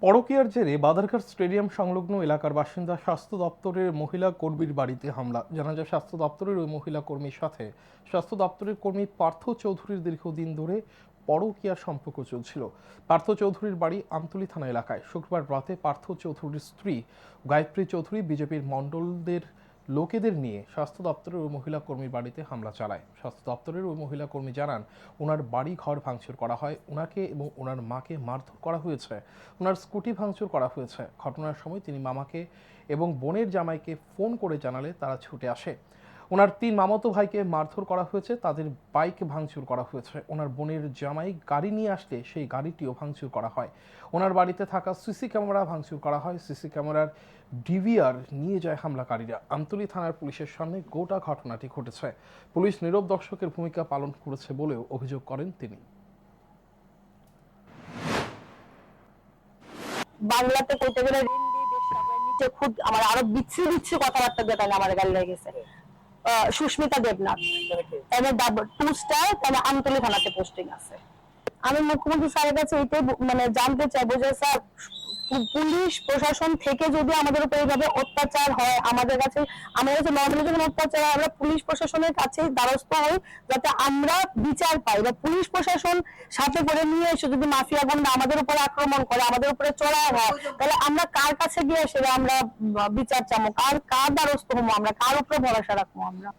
পরকীয়ার জেরে বাধারঘাট স্টেডিয়াম সংলগ্ন এলাকার বাসিন্দা স্বাস্থ্য দপ্তরের মহিলা কর্মীর বাড়িতে হামলা। জানা যায়, স্বাস্থ্য দপ্তরের ওই মহিলা কর্মীর সাথে স্বাস্থ্য দপ্তরের কর্মী পার্থ চৌধুরীর দীর্ঘদিন ধরে পরকীয়ার সম্পর্ক চলছিল। পার্থ চৌধুরীর বাড়ি আমতলী থানা এলাকায়। শুক্রবার রাতে পার্থ চৌধুরীর স্ত্রী গায়ত্রী চৌধুরী বিজেপির মণ্ডলদের লোকেদের নিয়ে স্বাস্থ্য দপ্তরের ওই মহিলা কর্মীর বাড়িতে হামলা চালায়। স্বাস্থ্য দপ্তরের ওই মহিলা কর্মী জানান, ওনার বাড়ি ঘর ভাঙচুর করা হয়, ওনাকে এবং ওনার মাকে মারধর করা হয়েছে, ওনার স্কুটি ভাঙচুর করা হয়েছে। ঘটনার সময় তিনি মামাকে এবং বোনের জামাইকে ফোন করে জানালে তারা ছুটে আসে। ওনার 3 মামাতো ভাইকে মারধর করা হয়েছে, তাদের বাইক ভাঙচুর করা হয়েছে। ওনার বোনের জামাই গাড়ি নিয়ে আসলে সেই গাড়িটিও ভাঙচুর করা হয়। ওনার বাড়িতে থাকা সিসি ক্যামেরা ভাঙচুর করা হয়। সিসি ক্যামেরার ডিভিআর নিয়ে যায় হামলাকারীরা। আমতলী থানার পুলিশের সামনে গোটা ঘটনাটি ঘটেছে। পুলিশ নীরব দর্শকের ভূমিকা পালন করেছে বলেও অভিযোগ করেন তিনি। বাংলাতে কইতে গেলে রিন্ডি বেশ তারপরে নিচে খুদ আমার আরো বিচ্ছিরি কথাবার্তা দিয়ে তাহলে আমার গাল লেগে গেছে। সুস্মিতা দেবনাথ তাহলে 2 স্টার তাহলে আমতলী থানাতে পোস্টিং আছে। আমি মুখ্যমন্ত্রী স্যারের কাছে এইটাই মানে জানতে চাইবো যে স্যার, পুলিশ প্রশাসন থেকে যদি আমাদের উপর এইভাবে অত্যাচার হয়, আমাদের কাছে নর্মালি যখন অত্যাচার হয় আমরা পুলিশ প্রশাসনের কাছে দ্বারস্থ হই যাতে আমরা বিচার পাই, বা পুলিশ প্রশাসন সাথে করে নিয়ে এসে যদি মাফিয়া গুন্ডা আমাদের উপর আক্রমণ করে, আমাদের উপরে চড়াও হয়, তাহলে আমরা কার কাছে গিয়ে সেটা আমরা বিচার চাবো, কার দ্বারস্থ হবো, আমরা কার উপরে ভরসা রাখবো আমরা?